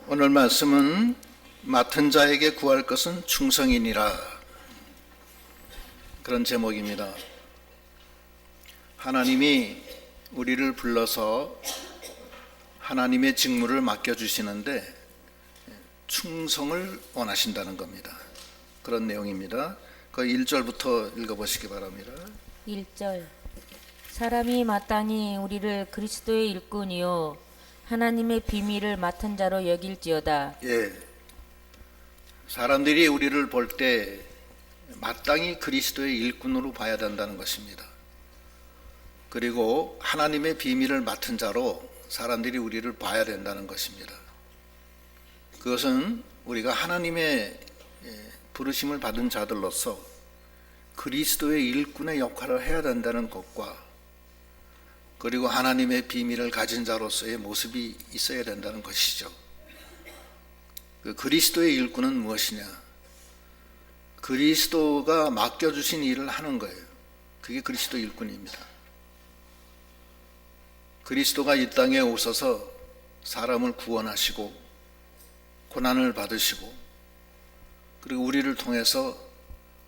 오늘 말씀은 맡은 자에게 구할 것은 충성이니라, 그런 제목입니다. 하나님이 우리를 불러서 하나님의 직무를 맡겨주시는데 충성을 원하신다는 겁니다. 그런 내용입니다. 그 1절부터 읽어보시기 바랍니다. 1절. 사람이 마땅히 우리를 그리스도의 일꾼이요 하나님의 비밀을 맡은 자로 여길지어다. 사람들이 우리를 볼 때 마땅히 그리스도의 일꾼으로 봐야 된다는 것입니다. 그리고 하나님의 비밀을 맡은 자로 사람들이 우리를 봐야 된다는 것입니다. 그것은 우리가 하나님의 부르심을 받은 자들로서 그리스도의 일꾼의 역할을 해야 된다는 것과, 그리고 하나님의 비밀을 가진 자로서의 모습이 있어야 된다는 것이죠. 그 그리스도의 일꾼은 무엇이냐? 그리스도가 맡겨주신 일을 하는 거예요. 그게 그리스도 일꾼입니다. 그리스도가 이 땅에 오셔서 사람을 구원하시고 고난을 받으시고, 그리고 우리를 통해서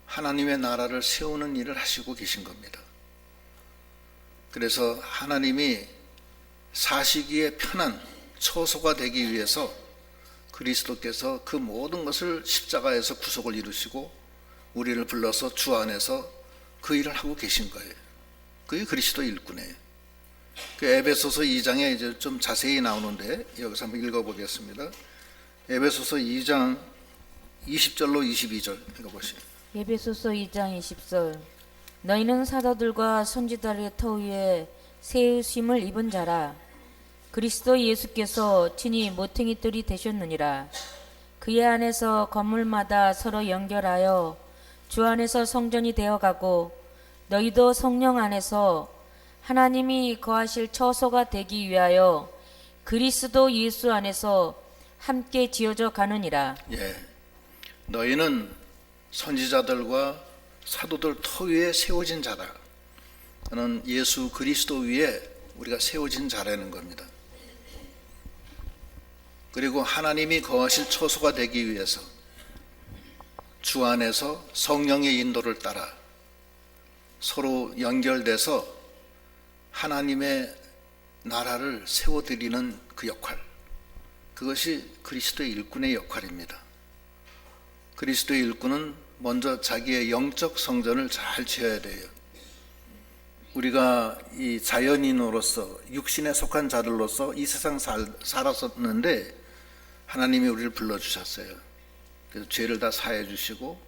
하나님의 나라를 세우는 일을 하시고 계신 겁니다. 그래서 하나님이 사시기에 편한 처소가 되기 위해서 그리스도께서 그 모든 것을 십자가에서 구속을 이루시고 우리를 불러서 주 안에서 그 일을 하고 계신 거예요. 그게 그리스도 일꾼이에요. 그 에베소서 2장에 이제 좀 자세히 나오는데 여기서 한번 읽어보겠습니다. 에베소서 2장 20절로 22절 읽어보시죠. 에베소서 2장 20절. 너희는 사도들과 선지자들의 터 위에 세우심을 입은 자라. 그리스도 예수께서 친히 모퉁이돌이 되셨느니라. 그의 안에서 건물마다 서로 연결하여 주 안에서 성전이 되어가고, 너희도 성령 안에서 하나님이 거하실 처소가 되기 위하여 그리스도 예수 안에서 함께 지어져 가느니라. 너희는 선지자들과 사도들 터 위에 세워진 자다. 저는 예수 그리스도 위에 우리가 세워진 자라는 겁니다. 그리고 하나님이 거하실 처소가 되기 위해서 주 안에서 성령의 인도를 따라 서로 연결돼서 하나님의 나라를 세워드리는 그 역할, 그것이 그리스도의 일꾼의 역할입니다. 그리스도의 일꾼은 먼저 자기의 영적 성전을 잘 지어야 돼요. 우리가 이 자연인으로서 육신에 속한 자들로서 이 세상 살았었는데 하나님이 우리를 불러주셨어요. 그래서 죄를 다 사해 주시고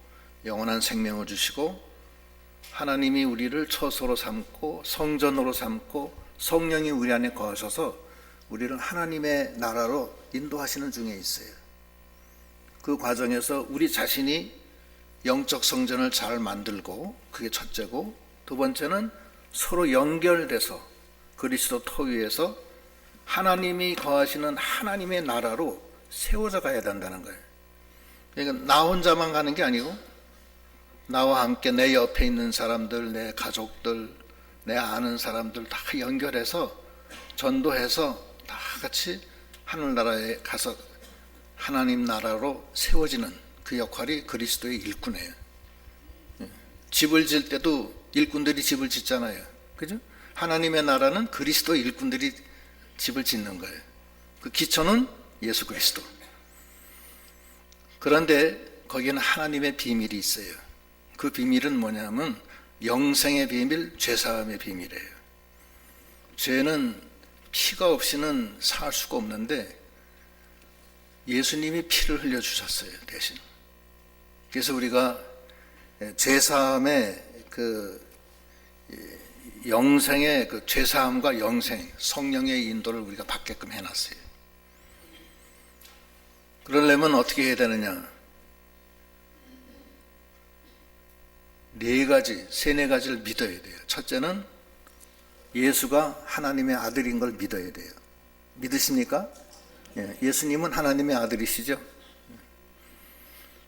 영원한 생명을 주시고 하나님이 우리를 처소로 삼고 성전으로 삼고 성령이 우리 안에 거하셔서 우리를 하나님의 나라로 인도하시는 중에 있어요. 그 과정에서 우리 자신이 영적 성전을 잘 만들고, 그게 첫째고, 두 번째는 서로 연결돼서 그리스도 터 위에서 하나님이 거하시는 하나님의 나라로 세워져 가야 된다는 거예요. 그러니까 나 혼자만 가는 게 아니고 나와 함께 내 옆에 있는 사람들, 내 가족들, 내 아는 사람들 다 연결해서 전도해서 다 같이 하늘나라에 가서 하나님 나라로 세워지는 그 역할이 그리스도의 일꾼이에요. 집을 질 때도 일꾼들이 집을 짓잖아요. 그죠? 하나님의 나라는 그리스도 일꾼들이 집을 짓는 거예요. 그 기초는 예수 그리스도. 그런데 거기에는 하나님의 비밀이 있어요. 그 비밀은 뭐냐면 영생의 비밀, 죄사함의 비밀이에요. 죄는 피가 없이는 살 수가 없는데 예수님이 피를 흘려주셨어요, 대신. 그래서 우리가 죄사함의 그 영생의 그 죄사함과 영생, 성령의 인도를 우리가 받게끔 해놨어요. 그러려면 어떻게 해야 되느냐? 세네 가지를 믿어야 돼요. 첫째는 예수가 하나님의 아들인 걸 믿어야 돼요. 믿으십니까? 예수님은 하나님의 아들이시죠.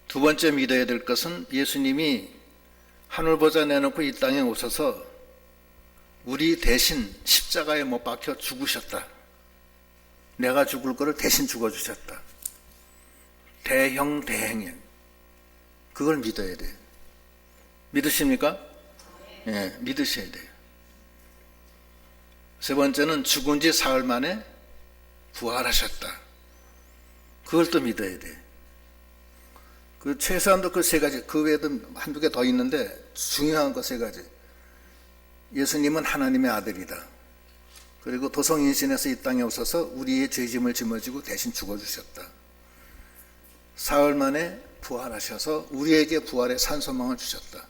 두 번째 믿어야 될 것은 예수님이 하늘보좌 내놓고 이 땅에 오셔서 우리 대신 십자가에 못 박혀 죽으셨다. 내가 죽을 거를 대신 죽어주셨다. 대형이에요. 그걸 믿어야 돼요. 믿으십니까? 예, 믿으셔야 돼요. 세 번째는 죽은 지 사흘 만에 부활하셨다. 그걸 또 믿어야 돼요. 그 최소한도 그 세 가지, 그 외에도 한두 개 더 있는데 중요한 거 세 가지. 예수님은 하나님의 아들이다. 그리고 도성인신에서 이 땅에 오셔서 우리의 죄짐을 짊어지고 대신 죽어주셨다. 사흘 만에 부활하셔서 우리에게 부활의 산소망을 주셨다.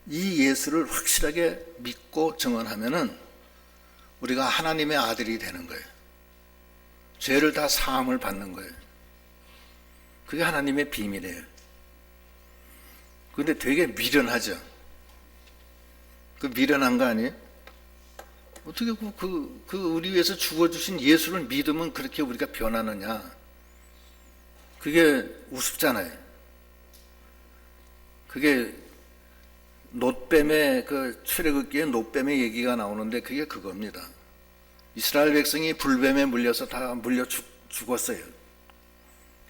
이 예수를 확실하게 믿고 증언하면은 우리가 하나님의 아들이 되는 거예요. 죄를 다 사함을 받는 거예요. 그게 하나님의 비밀이에요. 그런데 되게 미련하죠. 그 미련한 거 아니에요? 어떻게 우리 위해서 죽어주신 예수를 믿으면 그렇게 우리가 변하느냐? 그게 우습잖아요. 그게 놋뱀의 그 출애굽기에 놋뱀의 얘기가 나오는데 그게 그겁니다. 이스라엘 백성이 불뱀에 물려서 다 물려 죽었어요.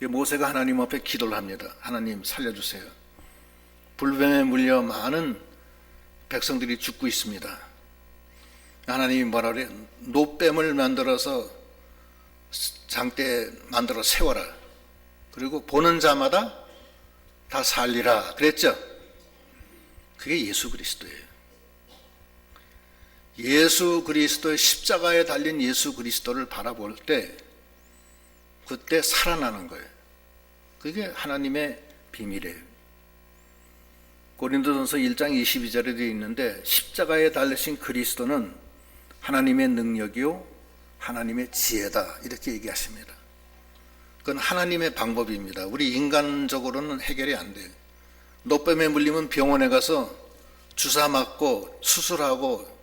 모세가 하나님 앞에 기도를 합니다. 하나님 살려주세요. 불뱀에 물려 많은 백성들이 죽고 있습니다. 하나님이 뭐라 그래요? 놋뱀을 만들어서 장대에 만들어 세워라. 그리고 보는 자마다 다 살리라 그랬죠? 그게 예수 그리스도예요. 예수 그리스도의 십자가에 달린 예수 그리스도를 바라볼 때 그때 살아나는 거예요. 그게 하나님의 비밀이에요. 고린도전서 1장 22절에 되어 있는데 십자가에 달리신 그리스도는 하나님의 능력이요 하나님의 지혜다 이렇게 얘기하십니다. 그건 하나님의 방법입니다. 우리 인간적으로는 해결이 안 돼요. 놋뱀에 물리면 병원에 가서 주사 맞고 수술하고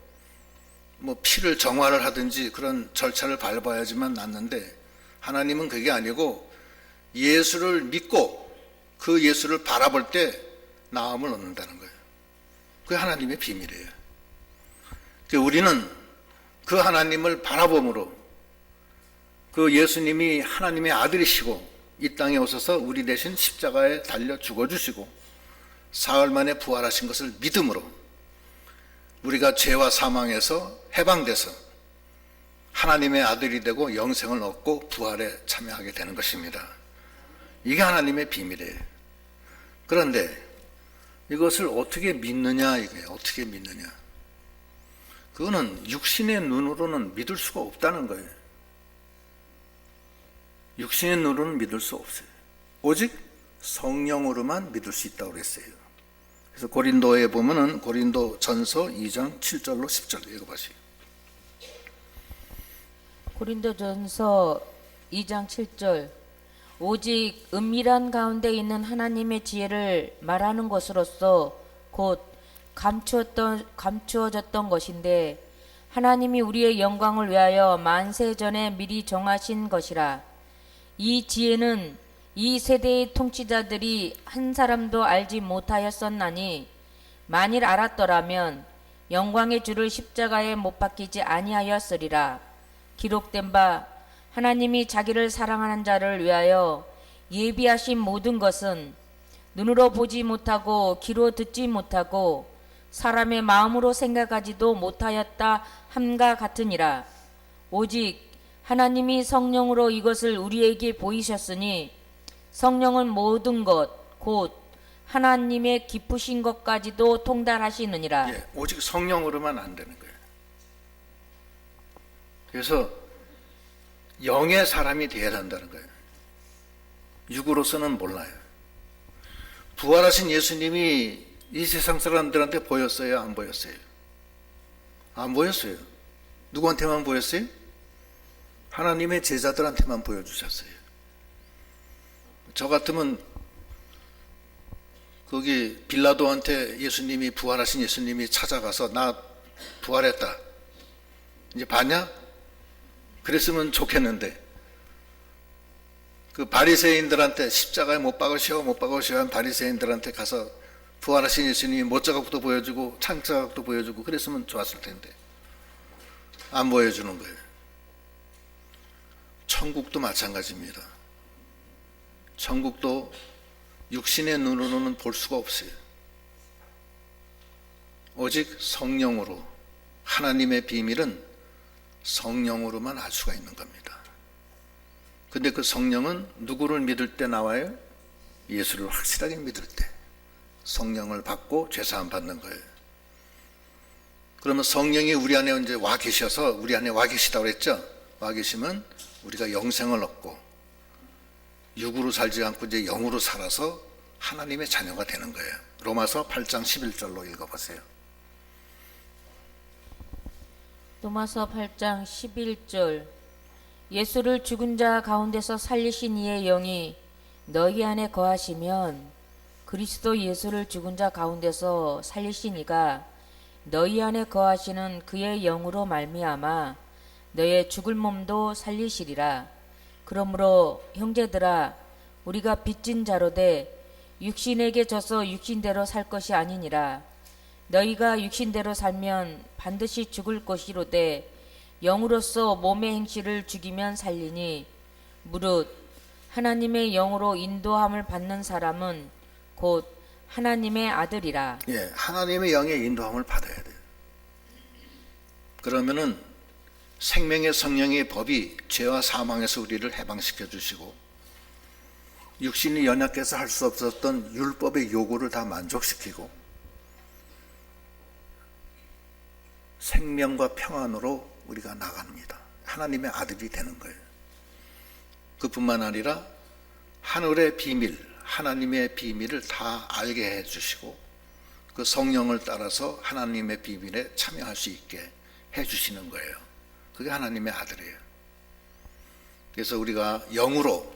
뭐 피를 정화를 하든지 그런 절차를 밟아야지만 낫는데 하나님은 그게 아니고 예수를 믿고 그 예수를 바라볼 때 나음을 얻는다는 거예요. 그게 하나님의 비밀이에요. 우리는 그 하나님을 바라봄으로 그 예수님이 하나님의 아들이시고 이 땅에 오셔서 우리 대신 십자가에 달려 죽어주시고 사흘 만에 부활하신 것을 믿음으로 우리가 죄와 사망에서 해방돼서 하나님의 아들이 되고 영생을 얻고 부활에 참여하게 되는 것입니다. 이게 하나님의 비밀이에요. 그런데 이것을 어떻게 믿느냐 이거예요. 어떻게 믿느냐. 그거는 육신의 눈으로는 믿을 수가 없다는 거예요. 육신의 눈으로는 믿을 수 없어요. 오직 성령으로만 믿을 수 있다고 그랬어요. 그래서 고린도에 보면은 고린도 전서 2장 7절로 10절 읽어보세요. 고린도전서 2장 7절 오직 은밀한 가운데 있는 하나님의 지혜를 말하는 것으로서 곧 감추어졌던 것인데 하나님이 우리의 영광을 위하여 만세 전에 미리 정하신 것이라. 이 지혜는 이 세대의 통치자들이 한 사람도 알지 못하였었나니 만일 알았더라면 영광의 주를 십자가에 못 박히지 아니하였으리라. 기록된 바 하나님이 자기를 사랑하는 자를 위하여 예비하신 모든 것은 눈으로 보지 못하고 귀로 듣지 못하고 사람의 마음으로 생각하지도 못하였다 함과 같으니라. 오직 하나님이 성령으로 이것을 우리에게 보이셨으니 성령은 모든 것 곧 하나님의 기쁘신 것까지도 통달하시느니라. 예, 오직 성령으로만 안 되는 거예요. 그래서 영의 사람이 되어야 한다는 거예요. 육으로서는 몰라요. 부활하신 예수님이 이 세상 사람들한테 보였어요? 안 보였어요? 안 보였어요. 누구한테만 보였어요? 하나님의 제자들한테만 보여주셨어요. 저 같으면 거기 빌라도한테 예수님이 부활하신 예수님이 찾아가서 나 부활했다. 이제 봤냐? 그랬으면 좋겠는데 그 바리새인들한테 십자가에 못 박으시오 한 바리새인들한테 가서 부활하신 예수님이 못자각도 보여주고 창자각도 보여주고 그랬으면 좋았을 텐데 안 보여주는 거예요. 천국도 마찬가지입니다. 천국도 육신의 눈으로는 볼 수가 없어요. 오직 성령으로, 하나님의 비밀은 성령으로만 알 수가 있는 겁니다. 근데 그 성령은 누구를 믿을 때 나와요? 예수를 확실하게 믿을 때 성령을 받고 죄사함 받는 거예요. 그러면 성령이 우리 안에 이제 와 계셔서, 우리 안에 와 계시다고 그랬죠? 와 계시면 우리가 영생을 얻고 육으로 살지 않고 이제 영으로 살아서 하나님의 자녀가 되는 거예요. 로마서 8장 11절로 읽어보세요. 로마서 8장 11절. 예수를 죽은 자 가운데서 살리신 이의 영이 너희 안에 거하시면 그리스도 예수를 죽은 자 가운데서 살리신 이가 너희 안에 거하시는 그의 영으로 말미암아 너의 죽을 몸도 살리시리라. 그러므로 형제들아, 우리가 빚진 자로되 육신에게 져서 육신대로 살 것이 아니니라. 너희가 육신대로 살면 반드시 죽을 것이로되 영으로서 몸의 행실을 죽이면 살리니, 무릇 하나님의 영으로 인도함을 받는 사람은 곧 하나님의 아들이라. 예, 하나님의 영의 인도함을 받아야 돼요. 그러면은 생명의 성령의 법이 죄와 사망에서 우리를 해방시켜 주시고, 육신이 연약해서 할 수 없었던 율법의 요구를 다 만족시키고 생명과 평안으로 우리가 나갑니다. 하나님의 아들이 되는 거예요. 그뿐만 아니라 하늘의 비밀, 하나님의 비밀을 다 알게 해주시고 그 성령을 따라서 하나님의 비밀에 참여할 수 있게 해주시는 거예요. 그게 하나님의 아들이에요. 그래서 우리가 영으로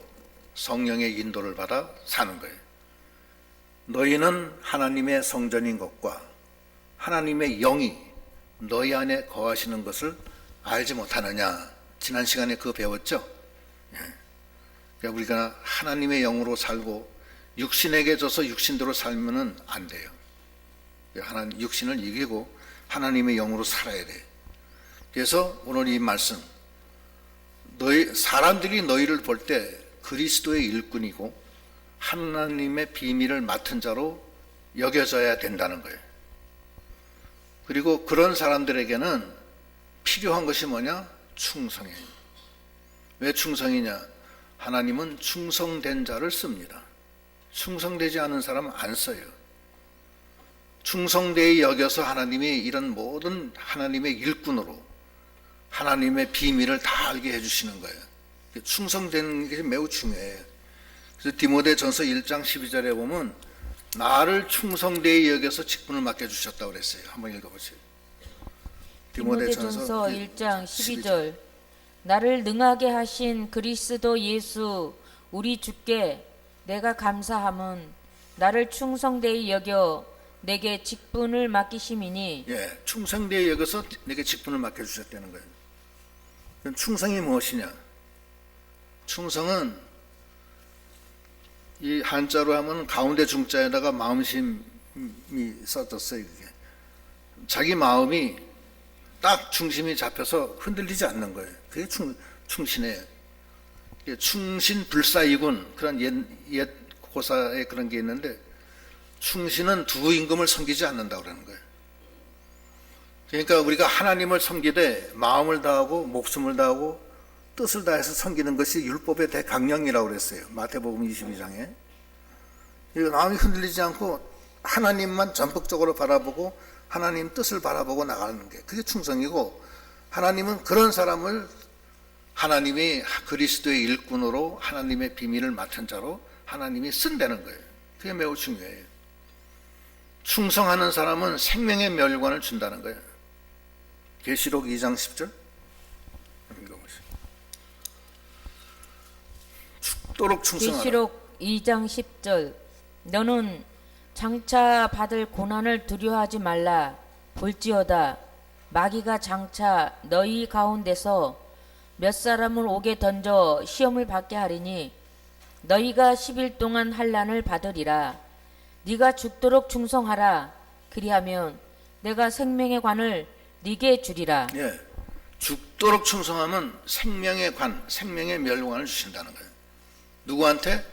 성령의 인도를 받아 사는 거예요. 너희는 하나님의 성전인 것과 하나님의 영이 너희 안에 거하시는 것을 알지 못하느냐. 지난 시간에 그거 배웠죠? 그러니까 우리가 하나님의 영으로 살고 육신에게 져서 육신대로 살면은 안 돼요. 하나님 육신을 이기고 하나님의 영으로 살아야 돼. 그래서 오늘 이 말씀, 사람들이 너희를 볼 때 그리스도의 일꾼이고 하나님의 비밀을 맡은 자로 여겨져야 된다는 거예요. 그리고 그런 사람들에게는 필요한 것이 뭐냐? 충성이에요. 왜 충성이냐? 하나님은 충성된 자를 씁니다. 충성되지 않은 사람은 안 써요. 충성되이 여겨서 하나님이 이런 모든 하나님의 일꾼으로 하나님의 비밀을 다 알게 해주시는 거예요. 충성되는 게 매우 중요해요. 그래서 디모데전서 1장 12절에 보면 나를 충성되이 여겨서 직분을 맡겨주셨다고 그랬어요. 한번 읽어보세요. 디모데전서 1장 12절. 나를 능하게 하신 그리스도 예수 우리 주께 내가 감사함은 나를 충성되이 여겨 내게 직분을 맡기심이니. 예, 충성되이 여겨서 내게 직분을 맡겨주셨다는 거예요. 그럼 충성이 무엇이냐? 충성은 이 한자로 하면 가운데 중자에다가 마음심이 써졌어요. 이게 자기 마음이 딱 중심이 잡혀서 흔들리지 않는 거예요. 그게 충신이에요. 충신불사이군, 그런 옛 고사에 그런 게 있는데, 충신은 두 임금을 섬기지 않는다고 그러는 거예요. 그러니까 우리가 하나님을 섬기되 마음을 다하고 목숨을 다하고 뜻을 다해서 섬기는 것이 율법의 대강령이라고 그랬어요. 마태복음 22장에. 마음이 흔들리지 않고 하나님만 전폭적으로 바라보고 하나님 뜻을 바라보고 나가는 게 그게 충성이고, 하나님은 그런 사람을 하나님이 그리스도의 일꾼으로 하나님의 비밀을 맡은 자로 하나님이 쓴다는 거예요. 그게 매우 중요해요. 충성하는 사람은 생명의 멸관을 준다는 거예요. 계시록 2장 10절 읽어보세요. 죽도록 충성하라. 계시록 2장 10절. 너는 장차 받을 고난을 두려워하지 말라. 볼지어다 마귀가 장차 너희 가운데서 몇 사람을 옥에 던져 시험을 받게 하리니 너희가 10일 동안 환난을 받으리라. 네가 죽도록 충성하라. 그리하면 내가 생명의 관을 네게 주리라. 예, 죽도록 충성하면 생명의 관, 생명의 멸관을 주신다는 거예요. 누구한테?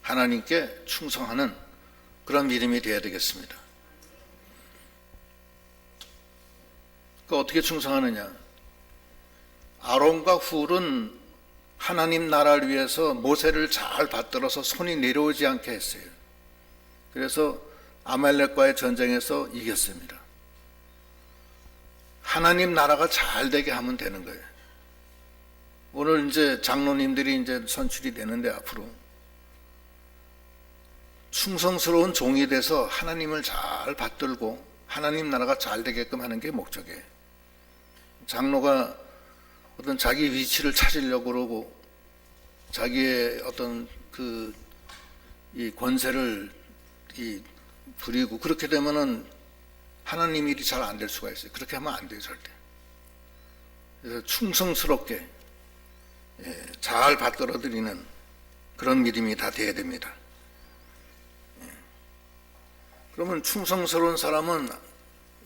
하나님께 충성하는 그런 믿음이 되어야 되겠습니다. 어떻게 충성하느냐? 아론과 훌은 하나님 나라를 위해서 모세를 잘 받들어서 손이 내려오지 않게 했어요. 그래서 아말렉과의 전쟁에서 이겼습니다. 하나님 나라가 잘 되게 하면 되는 거예요. 오늘 이제 장로님들이 이제 선출이 되는데 앞으로 충성스러운 종이 돼서 하나님을 잘 받들고 하나님 나라가 잘 되게끔 하는 게 목적이에요. 장로가 어떤 자기 위치를 찾으려고 그러고 자기의 어떤 이 권세를 부리고 그렇게 되면은 하나님 일이 잘 안 될 수가 있어요. 그렇게 하면 안 돼요, 절대. 그래서 충성스럽게 잘 받들어드리는 그런 믿음이 다 돼야 됩니다. 그러면 충성스러운 사람은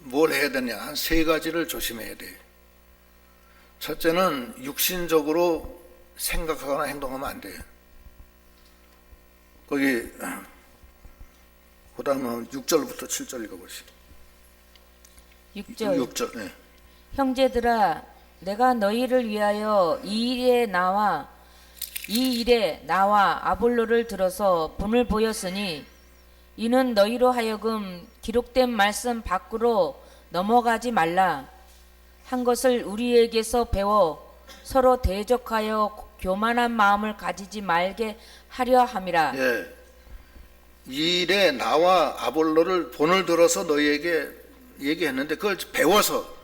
뭘 해야 되냐? 한 세 가지를 조심해야 돼요. 첫째는 육신적으로 생각하거나 행동하면 안 돼요. 거기 그 다음에 6절부터 7절 읽어보시죠. 6절. 네. 형제들아, 내가 너희를 위하여 이 일에 나와 아볼로를 들어서 분을 보였으니 이는 너희로 하여금 기록된 말씀 밖으로 넘어가지 말라 한 것을 우리에게서 배워 서로 대적하여 교만한 마음을 가지지 말게 하려 함이라. 예. 이 일에 나와 아볼로를 본을 들어서 너희에게 얘기했는데 그걸 배워서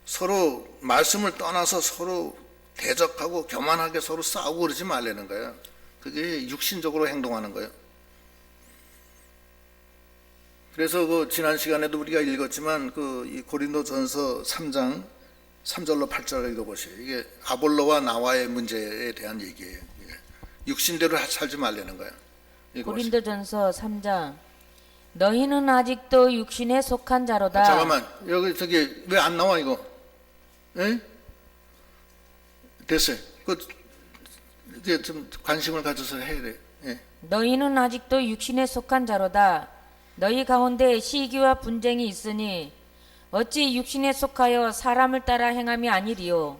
서로 말씀을 떠나서 서로 대적하고 교만하게 서로 싸우고 그러지 말라는 거예요. 그게 육신적으로 행동하는 거예요. 그래서 지난 시간에도 우리가 읽었지만 이 고린도전서 3장 3절로 8절을 읽어보세요. 이게 아볼로와 나와의 문제에 대한 얘기예요. 육신대로 살지 말라는 거예요. 고린도전서 3장 너희는 아직도 육신에 속한 자로다. 잠깐만, 저기 왜 안 나와 이거? 에? 됐어요. 이게 좀 관심을 가져서 해야 돼. 예. 너희는 아직도 육신에 속한 자로다. 너희 가운데 시기와 분쟁이 있으니 어찌 육신에 속하여 사람을 따라 행함이 아니리요.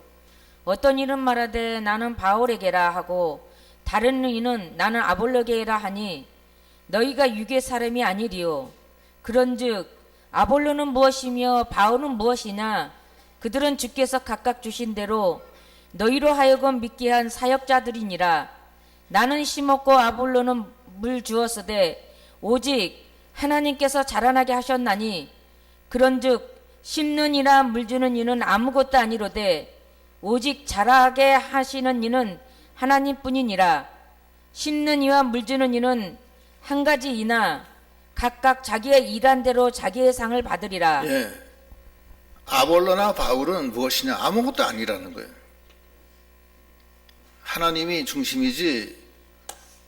어떤 이는 말하되 나는 바울에게라 하고 다른 이는 나는 아볼로게라 하니 너희가 육의 사람이 아니리요. 그런즉 아볼로는 무엇이며 바울은 무엇이냐? 그들은 주께서 각각 주신 대로 너희로 하여금 믿게 한 사역자들이니라. 나는 심었고 아볼로는 물 주었으되 오직 하나님께서 자라나게 하셨나니 그런즉 심는 이나 물 주는 이는 아무것도 아니로되 오직 자라게 하시는 이는 하나님뿐이니라. 심는 이와 물 주는 이는 한 가지 이나 각각 자기의 일한 대로 자기의 상을 받으리라. 예. 아볼로나 바울은 무엇이냐? 아무것도 아니라는 거예요. 하나님이 중심이지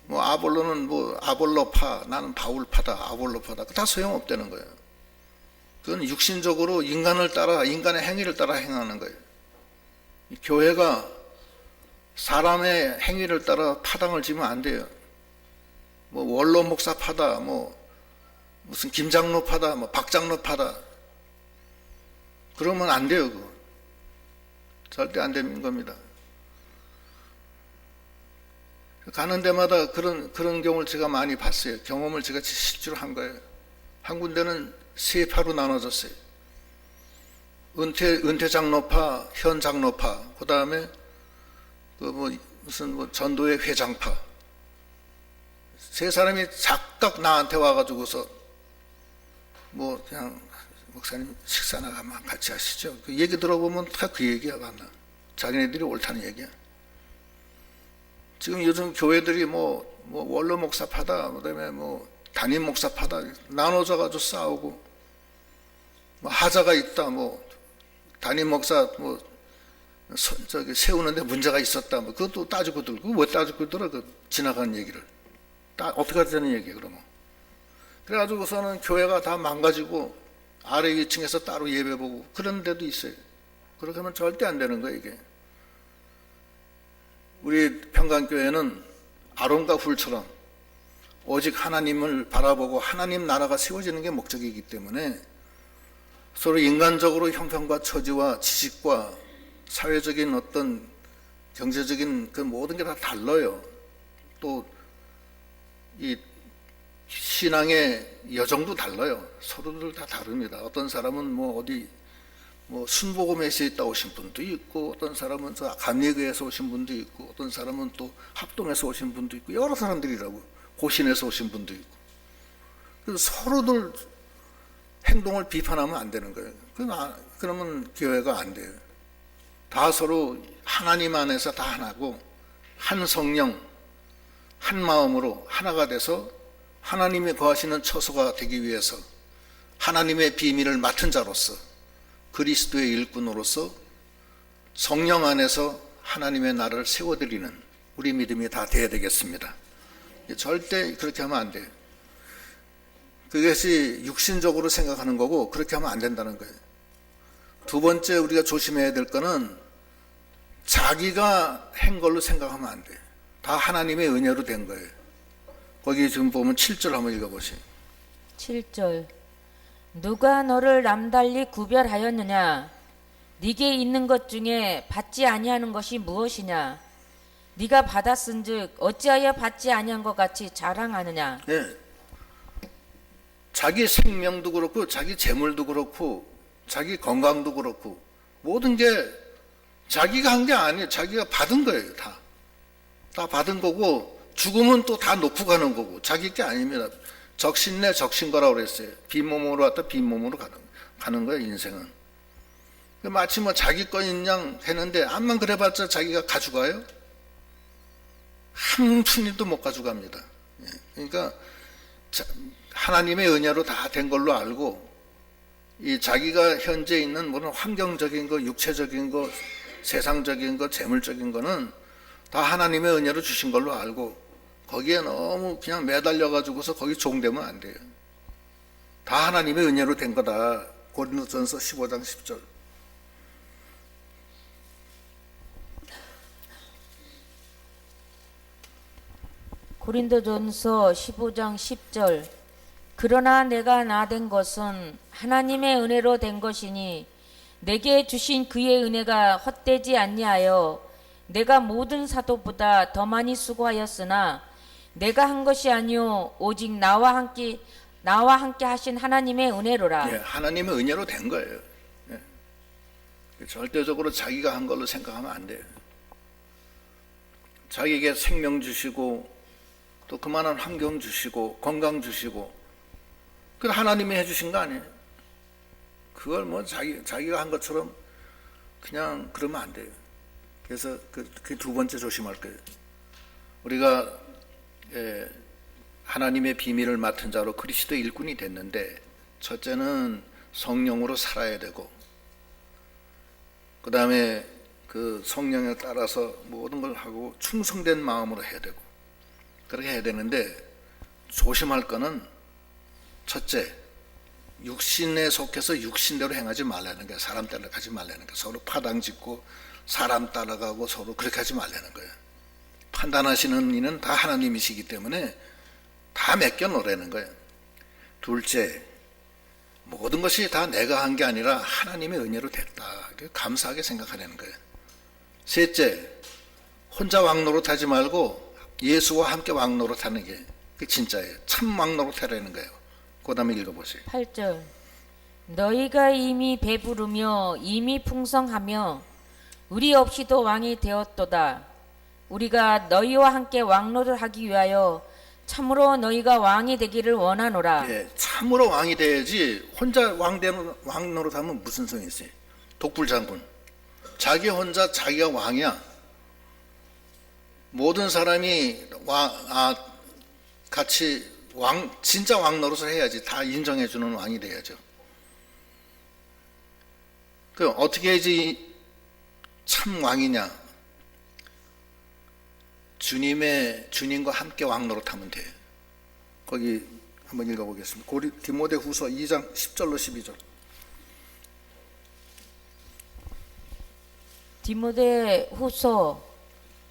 아볼로는 아볼로파, 나는 바울파다, 아볼로파다. 다 소용없다는 거예요. 그건 육신적으로 인간의 행위를 따라 행하는 거예요. 교회가 사람의 행위를 따라 파당을 지면 안 돼요. 원로 목사 파다, 무슨 김장로 파다, 박장로 파다. 그러면 안 돼요, 그거. 절대 안 되는 겁니다. 가는 데마다 그런 경우를 제가 많이 봤어요. 경험을 제가 실제로 한 거예요. 한 군데는 세 파로 나눠졌어요. 은퇴 장로파, 현 장로파, 그 다음에 무슨 전도회 회장파. 세 사람이 각각 나한테 와가지고서 그냥 목사님 식사나 가면 같이 하시죠. 그 얘기 들어보면 다 그 얘기야, 맞나? 자기네들이 옳다는 얘기야. 지금 요즘 교회들이 원로 목사파다, 그다음에 담임 목사파다 나눠져가지고 싸우고, 하자가 있다, 담임 목사 세우는데 문제가 있었다, 그것도 따지고 들고, 왜 따지고 들어? 지나간 얘기를 어떻게 되는 얘기 그러면? 그래가지고서는 교회가 다 망가지고 아래 위층에서 따로 예배 보고 그런 데도 있어요. 그렇게 하면 절대 안 되는 거예요, 이게. 우리 평강교회는 아론과 훌처럼 오직 하나님을 바라보고 하나님 나라가 세워지는 게 목적이기 때문에 서로 인간적으로 형편과 처지와 지식과 사회적인 어떤 경제적인 그 모든 게 다 달라요. 또 이 신앙의 여정도 달라요. 서로들 다 다릅니다. 어떤 사람은 뭐 어디 뭐 순복음에서 있다 오신 분도 있고, 어떤 사람은 저 감리교에서 오신 분도 있고, 어떤 사람은 또 합동에서 오신 분도 있고, 여러 사람들이라고, 고신에서 오신 분도 있고. 그래서 서로들 행동을 비판하면 안 되는 거예요. 그러면 교회가 안 돼요. 다 서로 하나님 안에서 다 하나고, 한 성령, 한 마음으로 하나가 돼서 하나님이 거하시는 처소가 되기 위해서 하나님의 비밀을 맡은 자로서 그리스도의 일꾼으로서 성령 안에서 하나님의 나라를 세워드리는 우리 믿음이 다 돼야 되겠습니다. 절대 그렇게 하면 안 돼요. 그것이 육신적으로 생각하는 거고 그렇게 하면 안 된다는 거예요. 두 번째 우리가 조심해야 될 거는 자기가 한 걸로 생각하면 안 돼요. 다 하나님의 은혜로 된 거예요. 거기 지금 보면 7절 한번 읽어보세요. 7절 누가 너를 남달리 구별하였느냐? 네게 있는 것 중에 받지 아니하는 것이 무엇이냐? 네가 받았은즉 어찌하여 받지 아니한 것 같이 자랑하느냐? 네. 자기 생명도 그렇고 자기 재물도 그렇고 자기 건강도 그렇고 모든 게 자기가 한 게 아니에요. 자기가 받은 거예요. 다 받은 거고 죽으면 또 다 놓고 가는 거고 자기 게 아닙니다. 적신내 적신거라고 그랬어요. 빈몸으로 왔다 빈몸으로 가는 거예요. 인생은. 마치 뭐 자기 거인 양 했는데 암만 그래봤자 자기가 가져가요? 한 푼이도 못 가져갑니다. 그러니까 하나님의 은혜로 다 된 걸로 알고 이 자기가 현재 있는 모든 환경적인 거, 육체적인 거, 세상적인 거, 재물적인 거는 다 하나님의 은혜로 주신 걸로 알고 거기에 너무 그냥 매달려 가지고서 거기 종되면 안 돼요. 다 하나님의 은혜로 된 거다. 고린도전서 15장 10절. 고린도전서 15장 10절 그러나 내가 나 된 것은 하나님의 은혜로 된 것이니 내게 주신 그의 은혜가 헛되지 아니하여 내가 모든 사도보다 더 많이 수고하였으나 내가 한 것이 아니요 오직 나와 함께 하신 하나님의 은혜로라. 예, 하나님의 은혜로 된 거예요. 예. 절대적으로 자기가 한 걸로 생각하면 안 돼요. 자기에게 생명 주시고 또 그만한 환경 주시고 건강 주시고 그 하나님이 해주신 거 아니에요. 그걸 뭐 자기가 한 것처럼 그냥 그러면 안 돼요. 그래서 그 두 번째 조심할 거예요. 우리가 하나님의 비밀을 맡은 자로 그리스도의 일꾼이 됐는데 첫째는 성령으로 살아야 되고 그 다음에 그 성령에 따라서 모든 걸 하고 충성된 마음으로 해야 되고 그렇게 해야 되는데 조심할 거는 첫째 육신에 속해서 육신대로 행하지 말라는 거예요. 사람 따라가지 말라는 거예요. 서로 파당짓고 사람 따라가고 서로 그렇게 하지 말라는 거예요. 판단하시는 이는 다 하나님이시기 때문에 다 맡겨놓으라는 거예요. 둘째, 모든 것이 다 내가 한 게 아니라 하나님의 은혜로 됐다. 감사하게 생각하라는 거예요. 셋째, 혼자 왕노릇 하지 말고 예수와 함께 왕노릇 하는 게 진짜예요. 참 왕노릇 하라는 거예요. 그 다음에 읽어보세요. 8절 너희가 이미 배부르며 이미 풍성하며 우리 없이도 왕이 되었도다. 우리가 너희와 함께 왕노릇 하기 위하여 참으로 너희가 왕이 되기를 원하노라. 예, 참으로 왕이 돼야지 혼자 왕노릇 하면 무슨 소용이 있어요. 독불장군. 자기 혼자 자기가 왕이야. 모든 사람이 같이 진짜 왕노릇을 해야지. 다 인정해주는 왕이 돼야죠. 그럼 어떻게 해야지 참 왕이냐? 주님과 함께 왕노릇하면 돼요. 거기 한번 읽어보겠습니다. 디모데후서 2장 10절로 12절. 디모데후서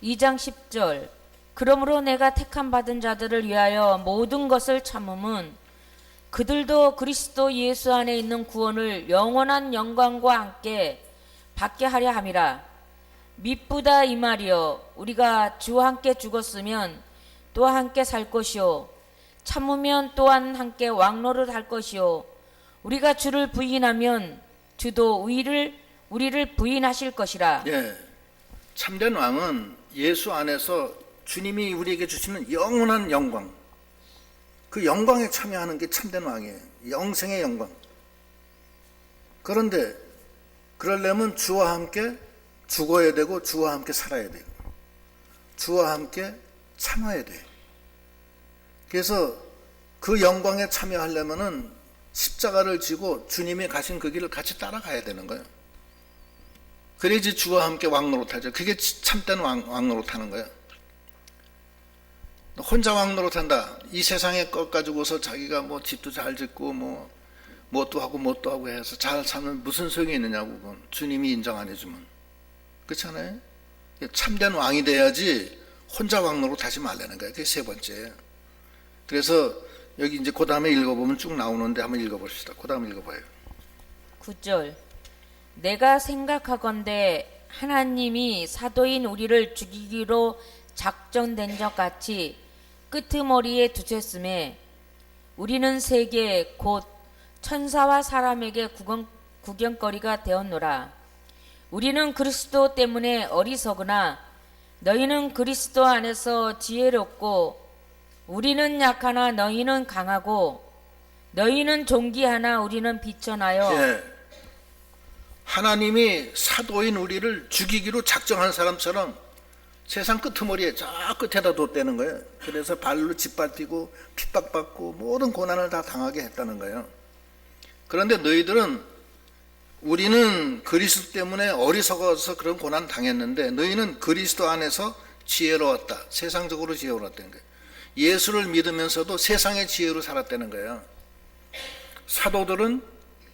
2장 10절 그러므로 내가 택함 받은 자들을 위하여 모든 것을 참음은 그들도 그리스도 예수 안에 있는 구원을 영원한 영광과 함께 받게 하려 함이라. 미쁘다 이 말이여, 우리가 주와 함께 죽었으면 또 함께 살 것이요, 참으면 또한 함께 왕노릇 할 것이요, 우리가 주를 부인하면 주도 우리를 부인하실 것이라. 예, 참된 왕은 예수 안에서 주님이 우리에게 주시는 영원한 영광, 그 영광에 참여하는 게 참된 왕이에요. 영생의 영광. 그런데 그러려면 주와 함께 죽어야 되고 주와 함께 살아야 돼요. 주와 함께 참아야 돼요. 그래서 그 영광에 참여하려면은 십자가를 지고 주님이 가신 그 길을 같이 따라가야 되는 거예요. 그래야지 주와 함께 왕노릇하죠. 그게 참된 왕노릇하는 거예요. 혼자 왕노릇한다. 이 세상의 것 가지고서 자기가 뭐 집도 잘 짓고 뭣도 하고 해서 잘 살면 무슨 소용이 있느냐고. 그건 주님이 인정 안 해주면. 그렇잖아요. 참된 왕이 돼야지 혼자 왕노릇 하지 말라는 거예요. 그게 세 번째예요. 그래서 여기 이제 그 다음에 읽어보면 쭉 나오는데 한번 읽어봅시다. 그 다음 읽어봐요. 9절. 내가 생각하건대 하나님이 사도인 우리를 죽이기로 작정된 것 같이 끄트머리에 두셨음에 우리는 세계 곧 천사와 사람에게 구경거리가 되었노라. 우리는 그리스도 때문에 어리석으나 너희는 그리스도 안에서 지혜롭고, 우리는 약하나 너희는 강하고, 너희는 존귀하나 우리는 비천하여. 예. 하나님이 사도인 우리를 죽이기로 작정한 사람처럼 세상 끄트머리에 저 끝에다 뒀다는 거예요. 그래서 발로 짓밟히고 핍박받고 모든 고난을 다 당하게 했다는 거예요. 그런데 너희들은, 우리는 그리스도 때문에 어리석어서 그런 고난 당했는데 너희는 그리스도 안에서 지혜로웠다. 세상적으로 지혜로웠다는 거예요. 예수를 믿으면서도 세상의 지혜로 살았다는 거예요. 사도들은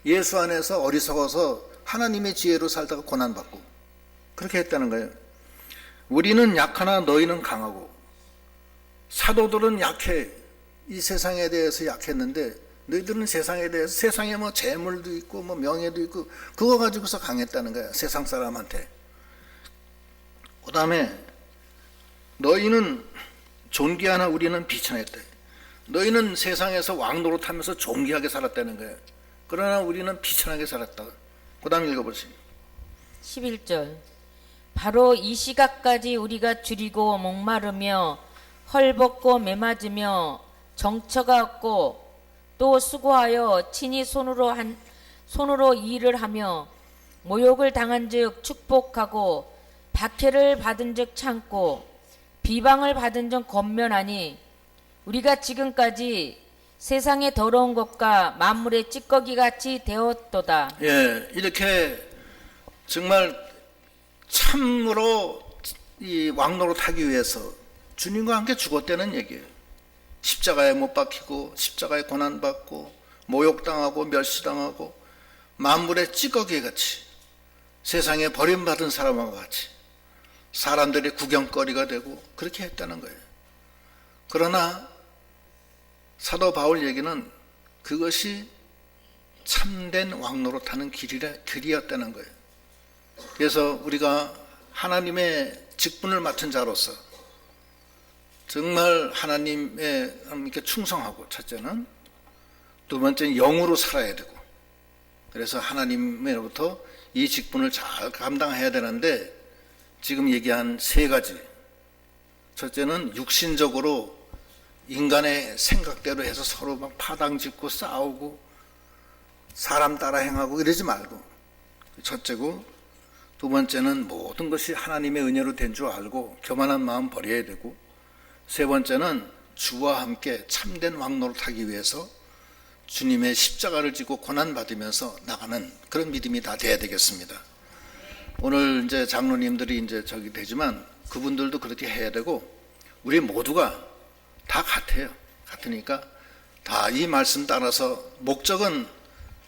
예수 안에서 어리석어서 하나님의 지혜로 살다가 고난받고 그렇게 했다는 거예요. 우리는 약하나 너희는 강하고. 사도들은 약해. 이 세상에 대해서 약했는데 너희들은 세상에 대해서, 세상에 뭐 재물도 있고 뭐 명예도 있고 그거 가지고서 강했다는 거야. 세상 사람한테. 그 다음에 너희는 존귀하나 우리는 비천했대. 너희는 세상에서 왕노릇하면서 존귀하게 살았다는 거예요. 그러나 우리는 비천하게 살았다. 그 다음 읽어보세요. 11절. 바로 이 시각까지 우리가 줄이고 목마르며 헐벗고 매맞으며 정처가 없고 또 수고하여 친히 손으로 일을 하며 모욕을 당한즉 축복하고 박해를 받은즉 참고 비방을 받은즉 권면하니 우리가 지금까지 세상의 더러운 것과 만물의 찌꺼기 같이 되었도다. 예, 이렇게 정말 참으로 이 왕노릇 하기 위해서 주님과 함께 죽었다는 얘기예요. 십자가에 못 박히고 십자가에 고난받고 모욕당하고 멸시당하고 만물의 찌꺼기 같이 세상에 버림받은 사람과 같이 사람들의 구경거리가 되고 그렇게 했다는 거예요. 그러나 사도 바울 얘기는 그것이 참된 왕노릇하는 길이었다는 거예요. 그래서 우리가 하나님의 직분을 맡은 자로서 정말 하나님에 이렇게 충성하고, 첫째는, 두 번째는 영으로 살아야 되고, 그래서 하나님으로부터 이 직분을 잘 감당해야 되는데 지금 얘기한 세 가지. 첫째는 육신적으로 인간의 생각대로 해서 서로 막 파당짓고 싸우고 사람 따라 행하고 이러지 말고, 첫째고, 두 번째는 모든 것이 하나님의 은혜로 된 줄 알고 교만한 마음 버려야 되고, 세 번째는 주와 함께 참된 왕노릇하기 위해서 주님의 십자가를 지고 고난받으면서 나가는 그런 믿음이 다 돼야 되겠습니다. 오늘 이제 장로님들이 이제 저기 되지만 그분들도 그렇게 해야 되고, 우리 모두가 다 같아요. 같으니까 다 이 말씀 따라서 목적은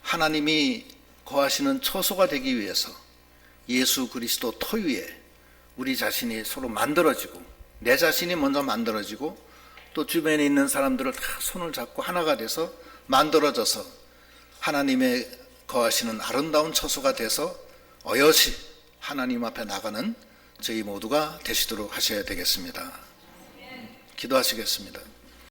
하나님이 거하시는 처소가 되기 위해서 예수 그리스도 토 위에 우리 자신이 서로 만들어지고 내 자신이 먼저 만들어지고 또 주변에 있는 사람들을 다 손을 잡고 하나가 돼서 만들어져서 하나님의 거하시는 아름다운 처소가 돼서 어여시 하나님 앞에 나가는 저희 모두가 되시도록 하셔야 되겠습니다. 기도하시겠습니다.